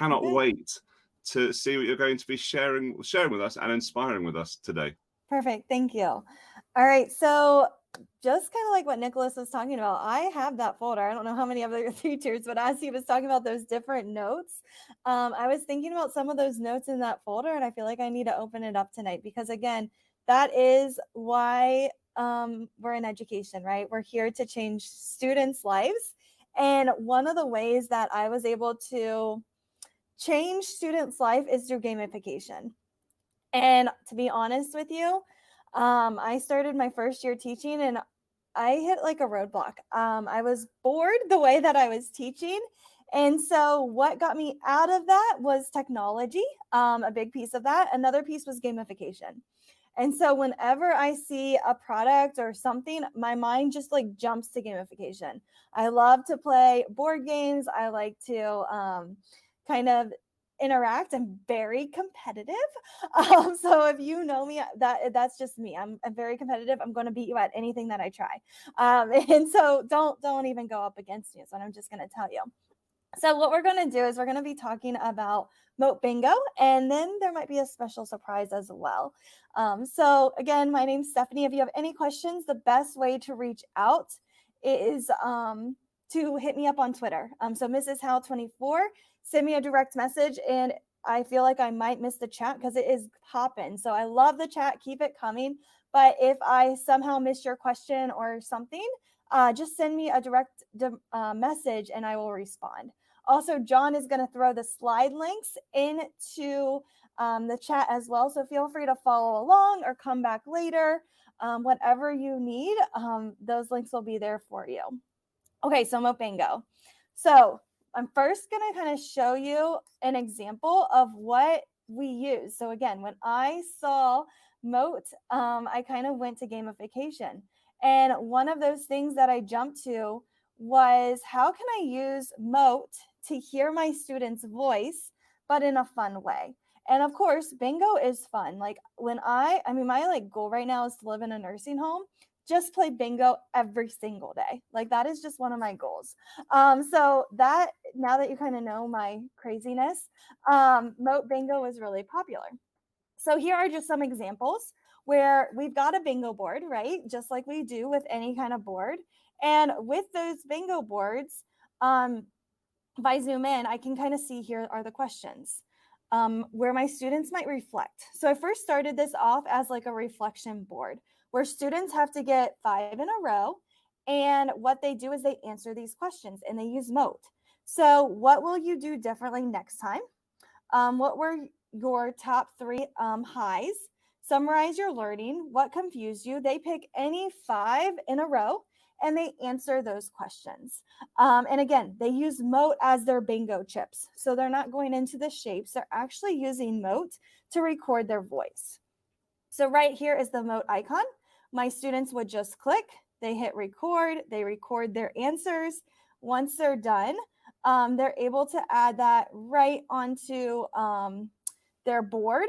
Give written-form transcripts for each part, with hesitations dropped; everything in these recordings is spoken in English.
cannot wait to see what you're going to be sharing with us and inspiring with us today. Perfect. Thank you. All right. So just kind of like what Nicholas was talking about, I have that folder. I don't know how many other teachers, but as he was talking about those different notes, I was thinking about some of those notes in that folder, and I feel like I need to open it up tonight because, again, that is why we're in education, right? We're here to change students' lives. And one of the ways that I was able to change students' life is through gamification. And to be honest with you, I started my first year teaching and I hit like a roadblock. I was bored the way that I was teaching. And so what got me out of that was technology, a big piece of that. Another piece was gamification. And so whenever I see a product or something, my mind just like jumps to gamification. I love to play board games. I like to kind of interact. I'm very competitive. So if you know me, that's just me. I'm very competitive. I'm going to beat you at anything that I try. And so don't even go up against me. Is what I'm just going to tell you. So what we're going to do is we're going to be talking about Mote Bingo, and then there might be a special surprise as well. So again, my name's Stephanie. If you have any questions, the best way to reach out is to hit me up on Twitter. So Mrs. Howell 24, send me a direct message, and I feel like I might miss the chat because it is popping. So I love the chat. Keep it coming. But if I somehow miss your question or something, just send me a direct message and I will respond. Also, John is going to throw the slide links into the chat as well. So feel free to follow along or come back later. Whatever you need, those links will be there for you. Okay, so Mote Bingo. So I'm first going to kind of show you an example of what we use. So again, when I saw Mote, I kind of went to gamification. And one of those things that I jumped to was, how can I use Mote to hear my students' voice, but in a fun way? And of course, bingo is fun. Like my like goal right now is to live in a nursing home. Just play bingo every single day. Like that is just one of my goals. So that, now that you kind of know my craziness, Mote Bingo is really popular. So here are just some examples where we've got a bingo board, right? Just like we do with any kind of board. And with those bingo boards, if I zoom in, I can kind of see here are the questions where my students might reflect. So I first started this off as like a reflection board where students have to get 5 in a row. And what they do is they answer these questions and they use Mote. So what will you do differently next time? What were your top 3 highs? Summarize your learning. What confused you? They pick any 5 in a row and they answer those questions. And again, they use Mote as their bingo chips. So they're not going into the shapes. They're actually using Mote to record their voice. So right here is the Mote icon. My students would just click, they hit record, they record their answers. Once they're done, they're able to add that right onto their board,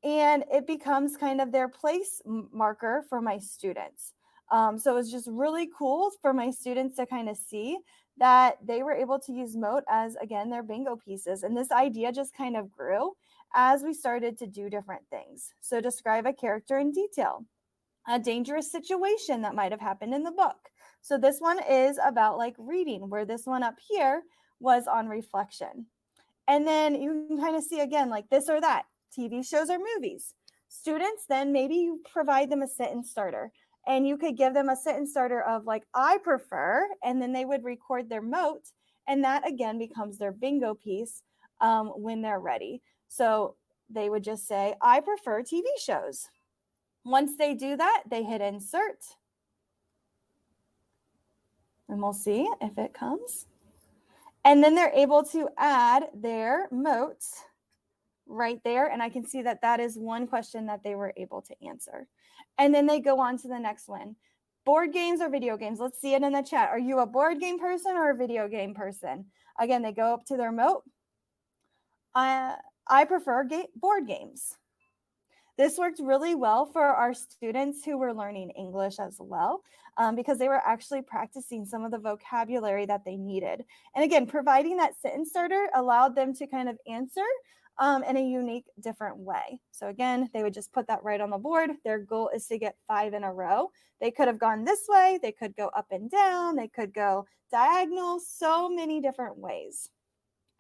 and it becomes kind of their place marker for my students. So it's just really cool for my students to kind of see that they were able to use Mote as, again, their bingo pieces. And this idea just kind of grew as we started to do different things. So describe a character in detail, a dangerous situation that might have happened in the book. So this one is about like reading, where this one up here was on reflection. And then you can kind of see again, like this or that, TV shows or movies. Students, then maybe you provide them a sentence starter and you could give them a sentence starter of like, I prefer, and then they would record their Mote. And that again becomes their bingo piece when they're ready. So they would just say, I prefer TV shows. Once they do that, they hit insert. And we'll see if it comes. And then they're able to add their Mote right there. And I can see that that is one question that they were able to answer. And then they go on to the next one. Board games or video games? Let's see it in the chat. Are you a board game person or a video game person? Again, they go up to their Mote. I prefer board games. This worked really well for our students who were learning English as well, because they were actually practicing some of the vocabulary that they needed. And again, providing that sentence starter allowed them to kind of answer in a unique, different way. So again, they would just put that right on the board. Their goal is to get 5 in a row. They could have gone this way, they could go up and down, they could go diagonal, so many different ways.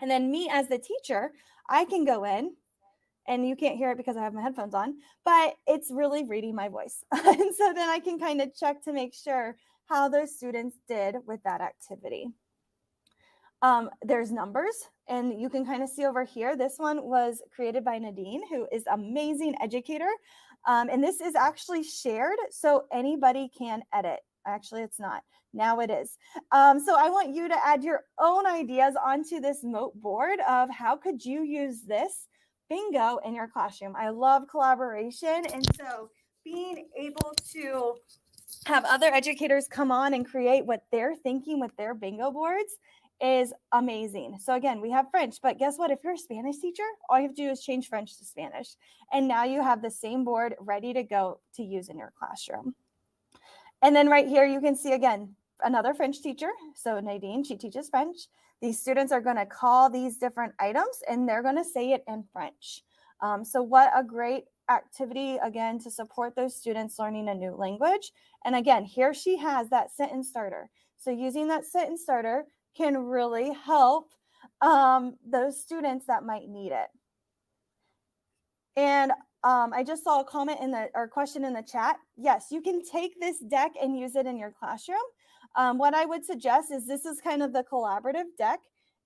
And then me as the teacher, I can go in, and you can't hear it because I have my headphones on, but it's really reading my voice. And so then I can kind of check to make sure how those students did with that activity. There's numbers, and you can kind of see over here, this one was created by Nadine, who is an amazing educator. And this is actually shared, so anybody can edit. Actually, it's not. Now it is. So I want you to add your own ideas onto this Mote board of how could you use this bingo in your classroom. I love collaboration, and so being able to have other educators come on and create what they're thinking with their bingo boards is amazing. So again, we have French, but guess what? If you're a Spanish teacher, all you have to do is change French to Spanish. And now you have the same board ready to go to use in your classroom. And then right here, you can see again, another French teacher. So Nadine, she teaches French. These students are going to call these different items and they're going to say it in French. So what a great activity, again, to support those students learning a new language. And again, here she has that sentence starter. So using that sentence starter can really help those students that might need it. And I just saw a comment or question in the chat. Yes, you can take this deck and use it in your classroom. What I would suggest is this is kind of the collaborative deck.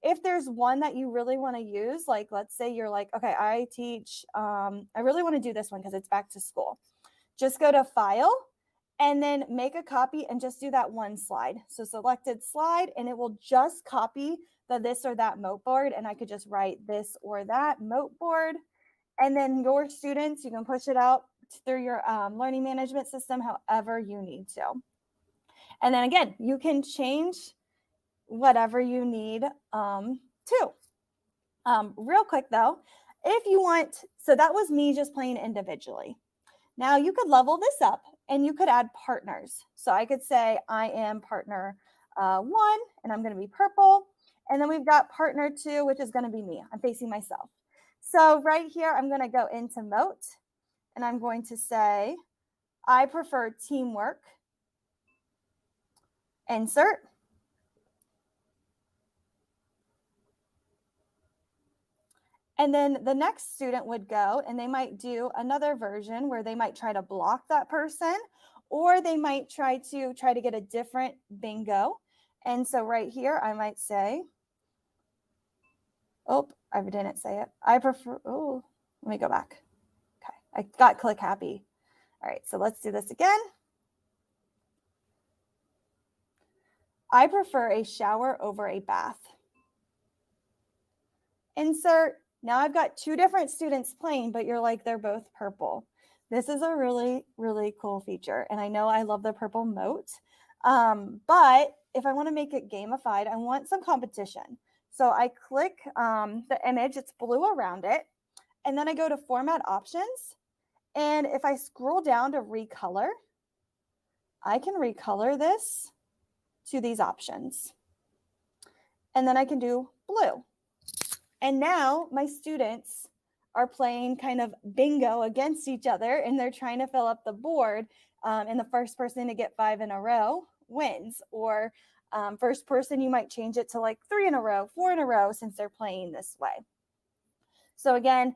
If there's one that you really want to use, like let's say you're like, okay, I teach, I really want to do this one because it's back to school. Just go to File and then make a copy and just do that one slide. So selected slide, and it will just copy the this or that Mote board. And I could just write this or that Mote board. And then your students, you can push it out through your learning management system however you need to. And then again, you can change whatever you need to. Real quick though, if you want, so that was me just playing individually. Now you could level this up and you could add partners. So I could say I am partner 1 and I'm going to be purple. And then we've got partner 2, which is going to be me. I'm facing myself. So right here, I'm going to go into Mote and I'm going to say, I prefer teamwork. Insert. And then the next student would go and they might do another version where they might try to block that person, or they might try to get a different bingo. And so right here, I might say, oh, I didn't say it. I prefer, oh, let me go back. Okay, I got click happy. All right, so let's do this again. I prefer a shower over a bath. Insert. Now I've got 2 different students playing, but you're like, they're both purple. This is a really, really cool feature. And I know I love the purple Mote, but if I want to make it gamified, I want some competition. So I click the image, it's blue around it. And then I go to Format Options. And if I scroll down to Recolor, I can recolor this to these options. And then I can do blue. And now my students are playing kind of bingo against each other, and they're trying to fill up the board. And the first person to get 5 in a row wins. Or first person, you might change it to like 3 in a row, 4 in a row, since they're playing this way. So again,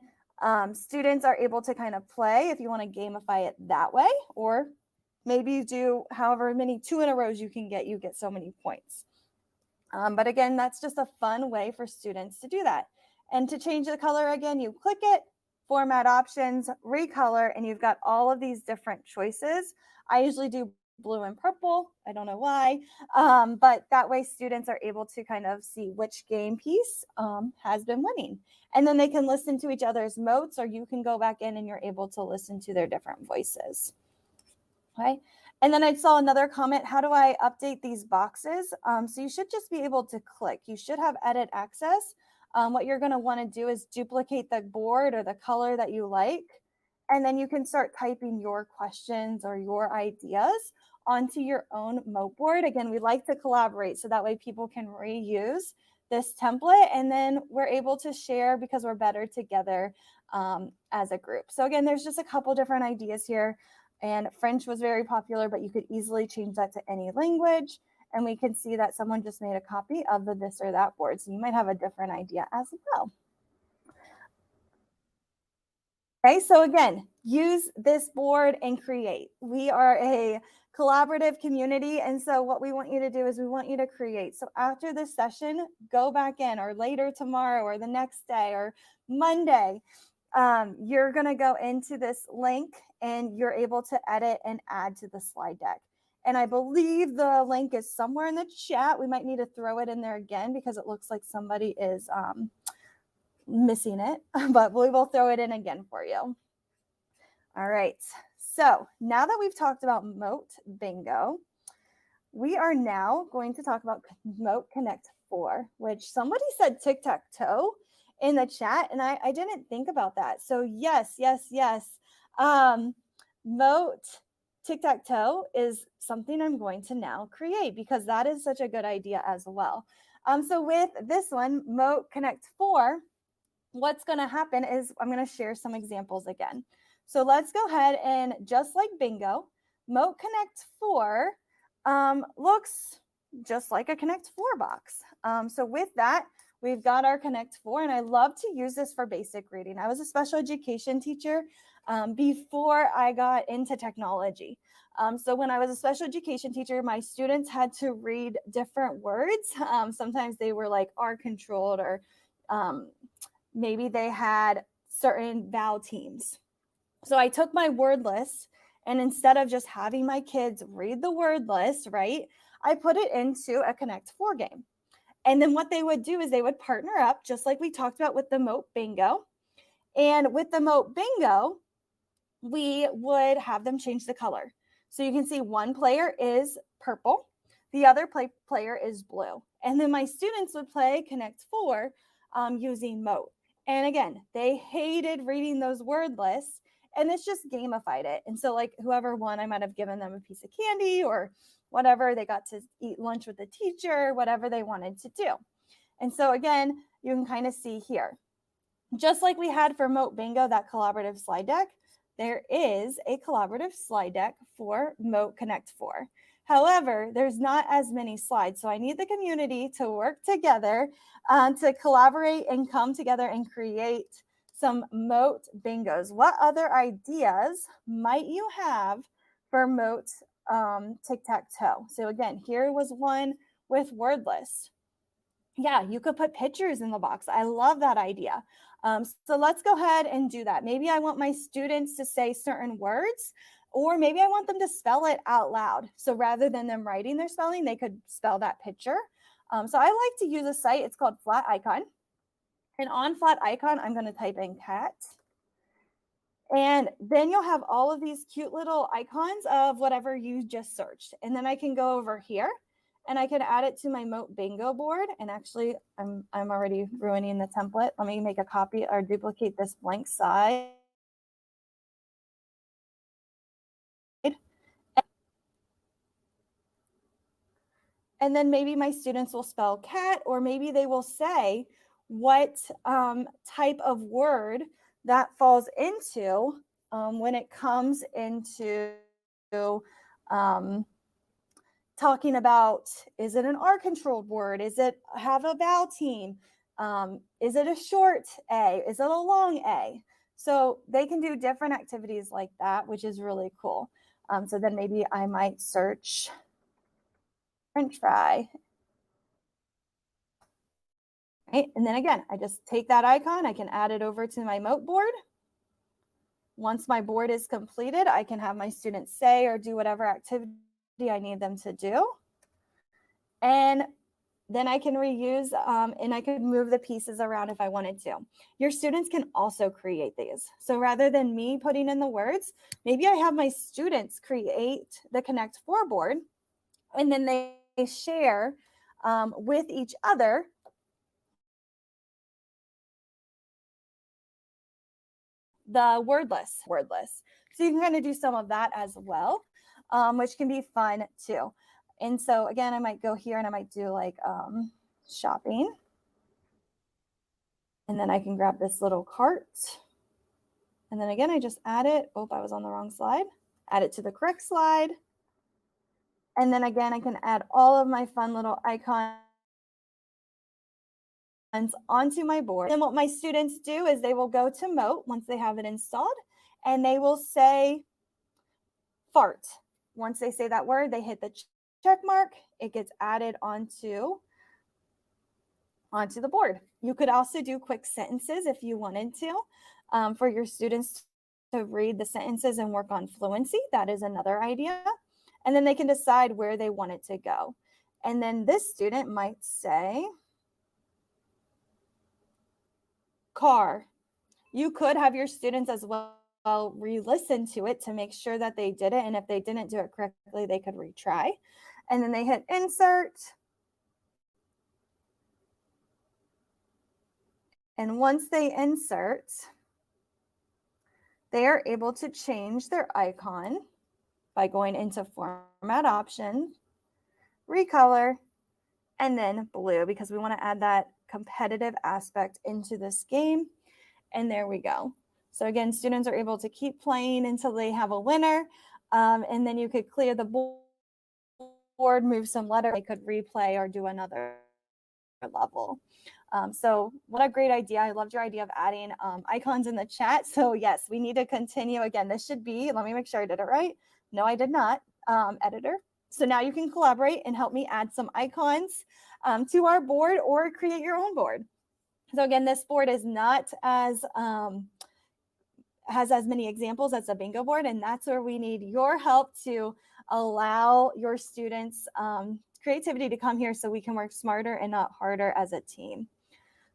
students are able to kind of play if you want to gamify it that way, or maybe you do however many 2 in a rows you can get, you get so many points. But again, that's just a fun way for students to do that. And to change the color again, you click it, Format Options, Recolor, and you've got all of these different choices. I usually do blue and purple. I don't know why, but that way students are able to kind of see which game piece has been winning. And then they can listen to each other's motes, or you can go back in and you're able to listen to their different voices. Okay. And then I saw another comment, how do I update these boxes? So you should just be able to click. You should have edit access. What you're going to want to do is duplicate the board or the color that you like. And then you can start typing your questions or your ideas onto your own Mote board. Again, we like to collaborate so that way people can reuse this template, and then we're able to share because we're better together as a group. So again, there's just a couple different ideas here, and French was very popular, but you could easily change that to any language. And we can see that someone just made a copy of the this or that board. So you might have a different idea as well. Okay, so again, use this board and create. We are a collaborative community, and so what we want you to do is we want you to create. So after this session, go back in, or later tomorrow, or the next day, or Monday, you're going to go into this link and you're able to edit and add to the slide deck. And I believe the link is somewhere in the chat. We might need to throw it in there again because it looks like somebody is missing it, but we will throw it in again for you. All right, so now that we've talked about Mote Bingo, we are now going to talk about Mote Connect 4, which somebody said tic-tac-toe in the chat, and I didn't think about that. So yes. Mote tic-tac-toe is something I'm going to now create because that is such a good idea as well. So with this one, Mote Connect 4, what's going to happen is I'm going to share some examples again. So let's go ahead and just like bingo, Mote Connect 4 looks just like a Connect 4 box. So with that, we've got our Connect 4, and I love to use this for basic reading. I was a special education teacher before I got into technology. So when I was a special education teacher, my students had to read different words. Sometimes they were like R controlled, or maybe they had certain vowel teams. So I took my word list, and instead of just having my kids read the word list, right, I put it into a Connect 4 game. And then what they would do is they would partner up, just like we talked about with the Mote Bingo. And with the Mote Bingo, we would have them change the color. So you can see one player is purple, the other player is blue. And then my students would play Connect 4 using Mote. And again, they hated reading those word lists, and it's just gamified it. And so like whoever won, I might have given them a piece of candy or whatever. They got to eat lunch with the teacher, whatever they wanted to do. And so again, you can kind of see here, just like we had for Mote Bingo, that collaborative slide deck, there is a collaborative slide deck for Mote Connect 4. However, there's not as many slides. So I need the community to work together to collaborate and come together and create some Mote Bingos. What other ideas might you have for Mote tic-tac-toe? So again, here was one with word list. Yeah, you could put pictures in the box. I love that idea. So let's go ahead and do that. Maybe I want my students to say certain words, or maybe I want them to spell it out loud. So rather than them writing their spelling, they could spell that picture. So I like to use a site. It's called Flat Icon. And on Flat Icon, I'm going to type in cat. And then you'll have all of these cute little icons of whatever you just searched. And then I can go over here and I can add it to my Mote Bingo board. And actually, I'm already ruining the template. Let me make a copy or duplicate this blank side. And then maybe my students will spell cat, or maybe they will say what type of word that falls into when it comes into talking about, is it an R-controlled word? Is it have a vowel team? Is it a short A? Is it a long A? So they can do different activities like that, which is really cool. So then maybe I might search French fry. Right? And then again, I just take that icon, I can add it over to my Mote board. Once my board is completed, I can have my students say or do whatever activity I need them to do. And then I can reuse and I could move the pieces around if I wanted to. Your students can also create these. So rather than me putting in the words, maybe I have my students create the Connect 4 board, and then they share with each other . the wordless. So you can kind of do some of that as well, which can be fun too. And so again, I might go here and I might do like shopping. And then I can grab this little cart. And then again, I just add it. Oh, I was on the wrong slide. Add it to the correct slide. And then again, I can add all of my fun little icons onto my board. Then what my students do is they will go to Mote once they have it installed, and they will say fart. Once they say that word, they hit the check mark. It gets added onto the board. You could also do quick sentences if you wanted to, for your students to read the sentences and work on fluency. That is another idea. And then they can decide where they want it to go. And then this student might say car. You could have your students as well re-listen to it to make sure that they did it. And if they didn't do it correctly, they could retry. And then they hit insert. And once they insert, they are able to change their icon by going into format options, recolor, and then blue, because we want to add that competitive aspect into this game. And there we go. So again, students are able to keep playing until they have a winner. And then you could clear the board, move some letters, they could replay or do another level. So what a great idea. I loved your idea of adding icons in the chat. So yes, we need to continue. Again, this should be, let me make sure I did it right. No, I did not, editor. So now you can collaborate and help me add some icons to our board or create your own board. So again, this board is not as, has as many examples as a bingo board, and that's where we need your help to allow your students creativity to come here so we can work smarter and not harder as a team.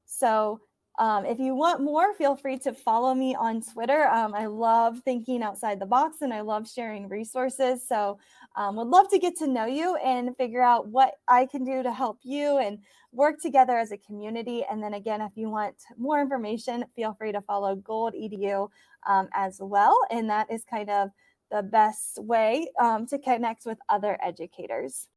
So if you want more, feel free to follow me on Twitter. I love thinking outside the box and I love sharing resources. So would love to get to know you and figure out what I can do to help you and work together as a community. And then again, if you want more information, feel free to follow Gold EDU as well. And that is kind of the best way to connect with other educators.